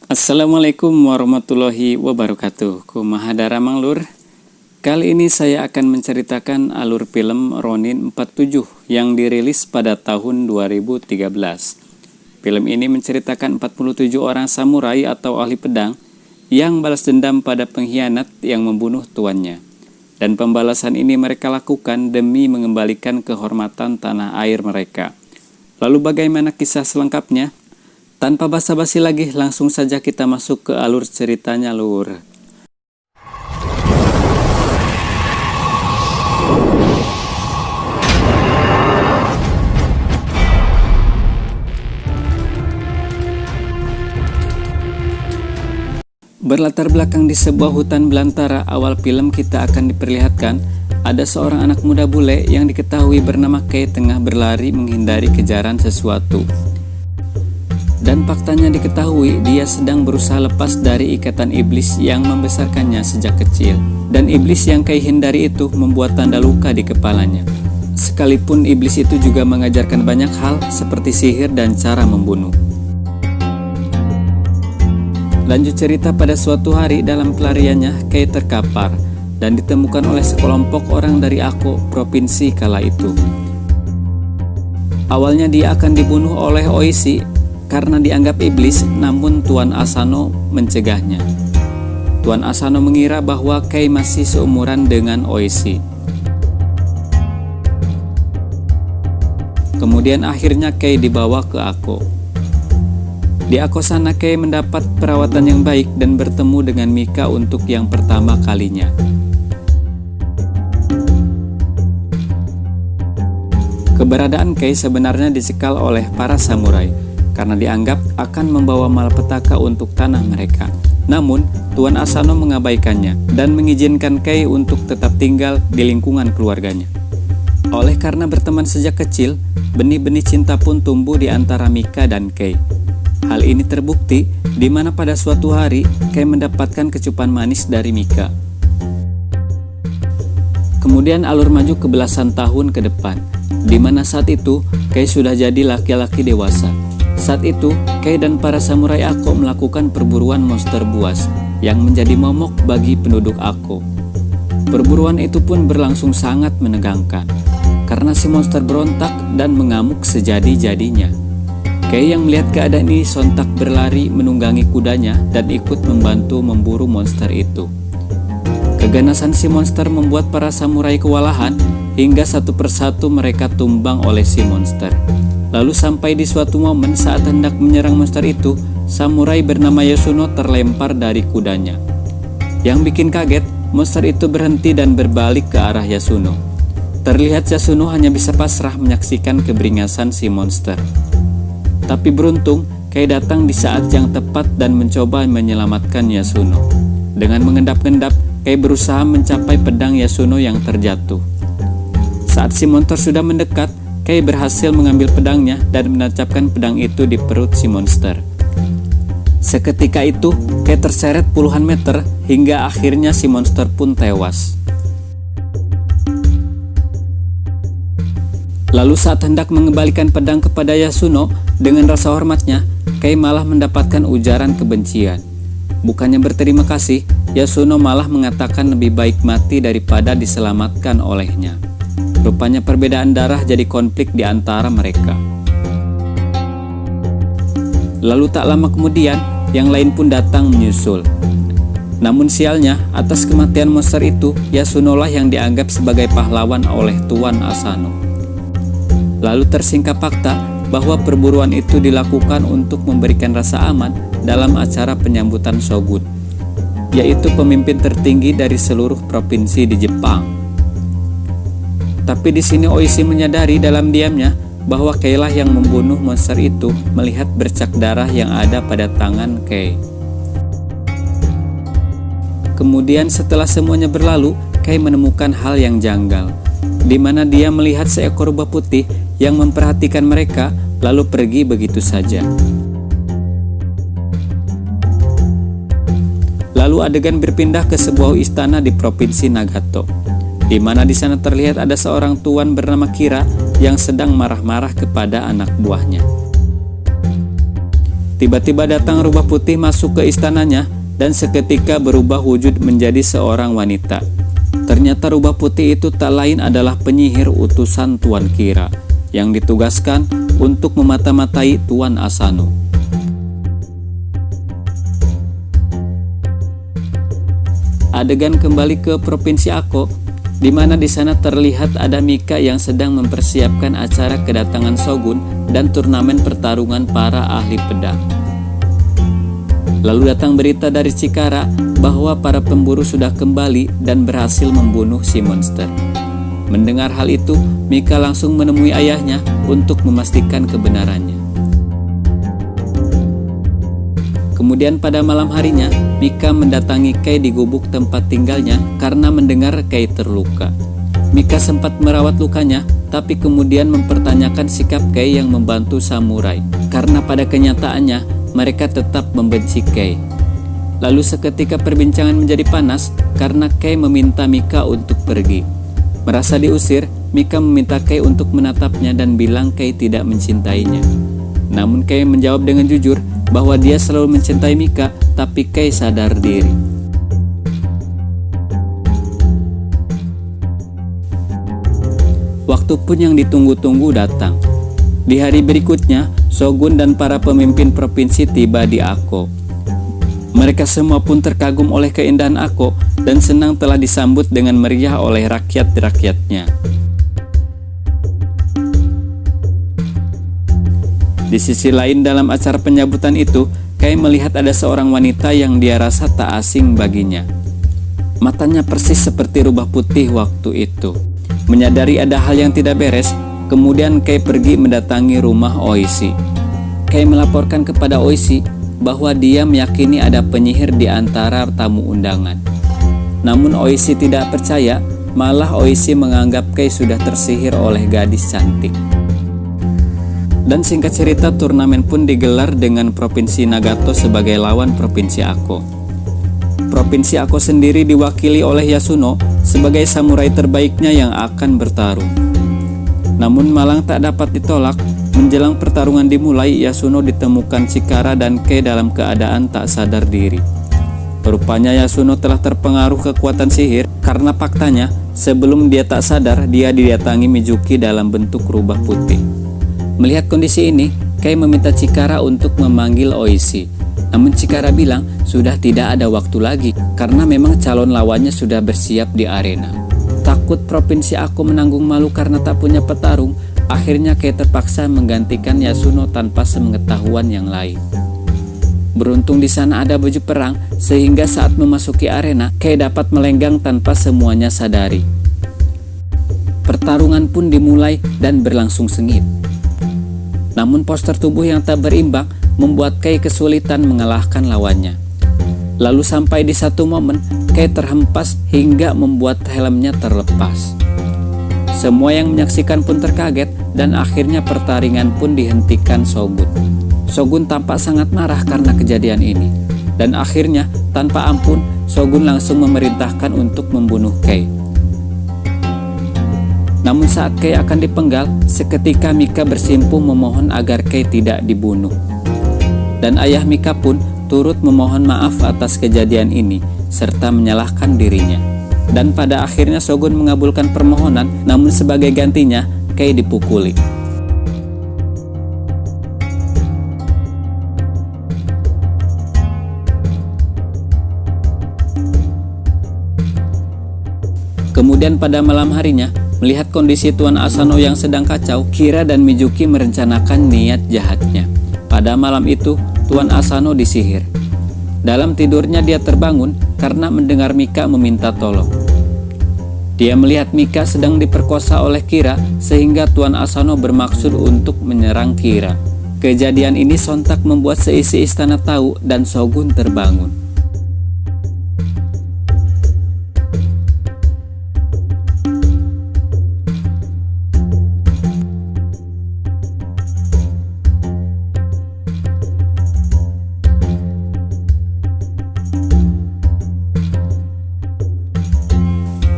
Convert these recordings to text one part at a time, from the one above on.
Assalamualaikum warahmatullahi wabarakatuh. Kumaha dara manglur. Kali ini saya akan menceritakan alur film Ronin 47 yang dirilis pada tahun 2013. Film ini menceritakan 47 orang samurai atau ahli pedang yang balas dendam pada pengkhianat yang membunuh tuannya. Dan pembalasan ini mereka lakukan demi mengembalikan kehormatan tanah air mereka. Lalu bagaimana kisah selengkapnya? Tanpa basa-basi lagi, langsung saja kita masuk ke alur ceritanya, lur. Berlatar belakang di sebuah hutan belantara, awal film kita akan diperlihatkan ada seorang anak muda bule yang diketahui bernama Kei tengah berlari menghindari kejaran sesuatu. Dan faktanya diketahui dia sedang berusaha lepas dari ikatan iblis yang membesarkannya sejak kecil. Dan iblis yang Kei hindari itu membuat tanda luka di kepalanya. Sekalipun iblis itu juga mengajarkan banyak hal seperti sihir dan cara membunuh. Lanjut cerita, pada suatu hari dalam pelariannya Kei terkapar dan ditemukan oleh sekelompok orang dari Ako, provinsi kala itu. Awalnya dia akan dibunuh oleh Oishi karena dianggap iblis, namun Tuan Asano mencegahnya. Tuan Asano mengira bahwa Kei masih seumuran dengan Oishi. Kemudian akhirnya Kei dibawa ke Ako. Di Ako sana Kei mendapat perawatan yang baik dan bertemu dengan Mika untuk yang pertama kalinya. Keberadaan Kei sebenarnya dicekal oleh para samurai karena dianggap akan membawa malapetaka untuk tanah mereka. Namun, Tuan Asano mengabaikannya dan mengizinkan Kei untuk tetap tinggal di lingkungan keluarganya. Oleh karena berteman sejak kecil, benih-benih cinta pun tumbuh di antara Mika dan Kei. Hal ini terbukti di mana pada suatu hari Kei mendapatkan kecupan manis dari Mika. Kemudian alur maju ke belasan tahun ke depan, di mana saat itu Kei sudah jadi laki-laki dewasa. Saat itu, Kei dan para samurai Ako melakukan perburuan monster buas yang menjadi momok bagi penduduk Ako. Perburuan itu pun berlangsung sangat menegangkan, karena si monster berontak dan mengamuk sejadi-jadinya. Kei yang melihat keadaan ini sontak berlari menunggangi kudanya dan ikut membantu memburu monster itu. Keganasan si monster membuat para samurai kewalahan hingga satu persatu mereka tumbang oleh si monster. Lalu sampai di suatu momen saat hendak menyerang monster itu, samurai bernama Yasuno terlempar dari kudanya. Yang bikin kaget, monster itu berhenti dan berbalik ke arah Yasuno. Terlihat Yasuno hanya bisa pasrah menyaksikan keberingasan si monster. Tapi beruntung, Kei datang di saat yang tepat dan mencoba menyelamatkan Yasuno. Dengan mengendap-endap, Kei berusaha mencapai pedang Yasuno yang terjatuh. Saat si monster sudah mendekat, Kei berhasil mengambil pedangnya dan menancapkan pedang itu di perut si monster. Seketika itu, Kei terseret puluhan meter hingga akhirnya si monster pun tewas. Lalu saat hendak mengembalikan pedang kepada Yasuno, dengan rasa hormatnya, Kei malah mendapatkan ujaran kebencian. Bukannya berterima kasih, Yasuno malah mengatakan lebih baik mati daripada diselamatkan olehnya. Rupanya perbedaan darah jadi konflik di antara mereka. Lalu tak lama kemudian, yang lain pun datang menyusul. Namun sialnya, atas kematian monster itu, Yasuno lah yang dianggap sebagai pahlawan oleh Tuan Asano. Lalu tersingkap fakta bahwa perburuan itu dilakukan untuk memberikan rasa aman dalam acara penyambutan shogun, yaitu pemimpin tertinggi dari seluruh provinsi di Jepang. Tapi di sini Oishi menyadari dalam diamnya bahwa Kei lah yang membunuh monster itu melihat bercak darah yang ada pada tangan Kei. Kemudian setelah semuanya berlalu, Kei menemukan hal yang janggal, di mana dia melihat seekor rubah putih yang memperhatikan mereka lalu pergi begitu saja. Lalu adegan berpindah ke sebuah istana di provinsi Nagato, di mana di sana terlihat ada seorang tuan bernama Kira yang sedang marah-marah kepada anak buahnya. Tiba-tiba datang rubah putih masuk ke istananya dan seketika berubah wujud menjadi seorang wanita. Ternyata rubah putih itu tak lain adalah penyihir utusan Tuan Kira yang ditugaskan untuk memata-matai Tuan Asano. Adegan kembali ke Provinsi Ako, di mana di sana terlihat ada Mika yang sedang mempersiapkan acara kedatangan Shogun dan turnamen pertarungan para ahli pedang. Lalu datang berita dari Chikara bahwa para pemburu sudah kembali dan berhasil membunuh si monster. Mendengar hal itu, Mika langsung menemui ayahnya untuk memastikan kebenarannya. Kemudian pada malam harinya, Mika mendatangi Kei di gubuk tempat tinggalnya karena mendengar Kei terluka. Mika sempat merawat lukanya, tapi kemudian mempertanyakan sikap Kei yang membantu samurai, karena pada kenyataannya mereka tetap membenci Kei. Lalu seketika perbincangan menjadi panas karena Kei meminta Mika untuk pergi. Merasa diusir, Mika meminta Kei untuk menatapnya dan bilang Kei tidak mencintainya. Namun Kei menjawab dengan jujur bahwa dia selalu mencintai Mika, tapi Kei sadar diri. Waktu pun yang ditunggu-tunggu datang. Di hari berikutnya, Shogun dan para pemimpin provinsi tiba di Ako. Mereka semua pun terkagum oleh keindahan Ako dan senang telah disambut dengan meriah oleh rakyat-rakyatnya. Di sisi lain dalam acara penyambutan itu, Kei melihat ada seorang wanita yang dia rasa tak asing baginya. Matanya persis seperti rubah putih waktu itu. Menyadari ada hal yang tidak beres, kemudian Kei pergi mendatangi rumah Oishi. Kei melaporkan kepada Oishi bahwa dia meyakini ada penyihir di antara tamu undangan. Namun Oishi tidak percaya, malah Oishi menganggap Kei sudah tersihir oleh gadis cantik. Dan singkat cerita, turnamen pun digelar dengan Provinsi Nagato sebagai lawan Provinsi Ako. Provinsi Ako sendiri diwakili oleh Yasuno sebagai samurai terbaiknya yang akan bertarung. Namun malang tak dapat ditolak, menjelang pertarungan dimulai, Yasuno ditemukan Chikara dan Kei dalam keadaan tak sadar diri. Rupanya Yasuno telah terpengaruh kekuatan sihir karena faktanya sebelum dia tak sadar, dia didatangi Mizuki dalam bentuk rubah putih. Melihat kondisi ini, Kei meminta Chikara untuk memanggil Oishi. Namun Chikara bilang sudah tidak ada waktu lagi karena memang calon lawannya sudah bersiap di arena. Takut Provinsi Ako menanggung malu karena tak punya petarung, akhirnya Kei terpaksa menggantikan Yasuno tanpa sepengetahuan yang lain. Beruntung di sana ada baju perang sehingga saat memasuki arena, Kei dapat melenggang tanpa semuanya sadari. Pertarungan pun dimulai dan berlangsung sengit. Namun postur tubuh yang tak berimbang membuat Kei kesulitan mengalahkan lawannya. Lalu sampai di satu momen, Kei terhempas hingga membuat helmnya terlepas. Semua yang menyaksikan pun terkaget dan akhirnya pertandingan pun dihentikan Shogun. Shogun tampak sangat marah karena kejadian ini. Dan akhirnya tanpa ampun, Shogun langsung memerintahkan untuk membunuh Kei. Namun saat Kei akan dipenggal, seketika Mika bersimpuh memohon agar Kei tidak dibunuh. Dan ayah Mika pun turut memohon maaf atas kejadian ini, serta menyalahkan dirinya. Dan pada akhirnya Shogun mengabulkan permohonan, namun sebagai gantinya, Kei dipukuli. Kemudian pada malam harinya, melihat kondisi Tuan Asano yang sedang kacau, Kira dan Mizuki merencanakan niat jahatnya. Pada malam itu, Tuan Asano disihir. Dalam tidurnya dia terbangun karena mendengar Mika meminta tolong. Dia melihat Mika sedang diperkosa oleh Kira sehingga Tuan Asano bermaksud untuk menyerang Kira. Kejadian ini sontak membuat seisi istana tahu dan Shogun terbangun.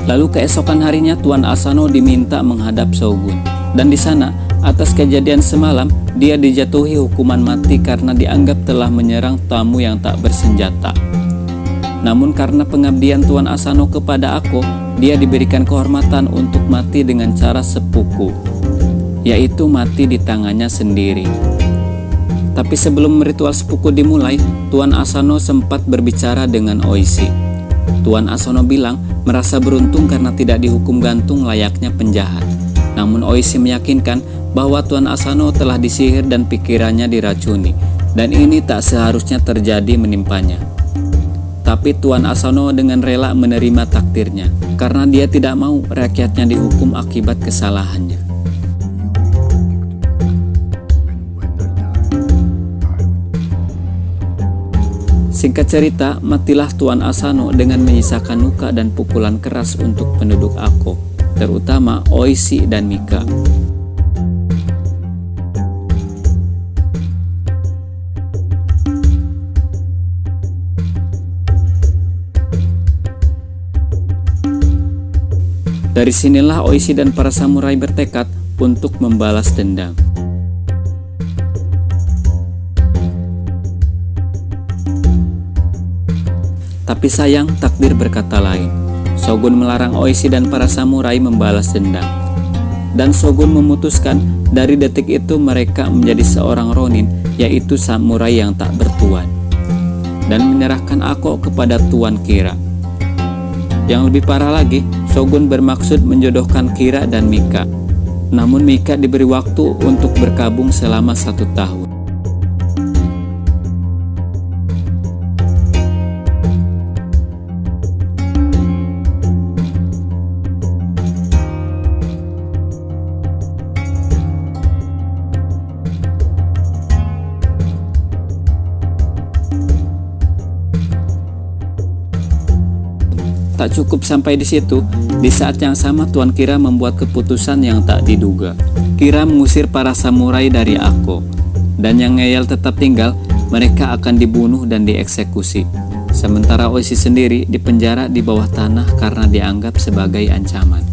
Lalu keesokan harinya Tuan Asano diminta menghadap Shogun. Dan di sana Atas kejadian semalam, dia dijatuhi hukuman mati karena dianggap telah menyerang tamu yang tak bersenjata. Namun karena pengabdian Tuan Asano kepada Ako, dia diberikan kehormatan untuk mati dengan cara sepuku, yaitu mati di tangannya sendiri. Tapi sebelum ritual sepuku dimulai, Tuan Asano sempat berbicara dengan Oishi. Tuan Asano bilang merasa beruntung karena tidak dihukum gantung layaknya penjahat. Namun Oishi meyakinkan bahwa Tuan Asano telah disihir dan pikirannya diracuni, dan ini tak seharusnya terjadi menimpanya. Tapi Tuan Asano dengan rela menerima takdirnya, karena dia tidak mau rakyatnya dihukum akibat kesalahannya. Singkat cerita, matilah Tuan Asano dengan menyisakan luka dan pukulan keras untuk penduduk Ako, terutama Oishi dan Mika. Dari sinilah Oishi dan para samurai bertekad untuk membalas dendam. Tapi sayang, takdir berkata lain. Shogun melarang Oishi dan para samurai membalas dendam. Dan Shogun memutuskan dari detik itu mereka menjadi seorang ronin, yaitu samurai yang tak bertuan, dan menyerahkan Ako kepada Tuan Kira. Yang lebih parah lagi, Shogun bermaksud menjodohkan Kira dan Mika. Namun Mika diberi waktu untuk berkabung selama 1 tahun. Tak cukup sampai di situ, di saat yang sama Tuan Kira membuat keputusan yang tak diduga. Kira mengusir para samurai dari Ako, dan yang ngeyel tetap tinggal, mereka akan dibunuh dan dieksekusi. Sementara Oishi sendiri dipenjara di bawah tanah karena dianggap sebagai ancaman.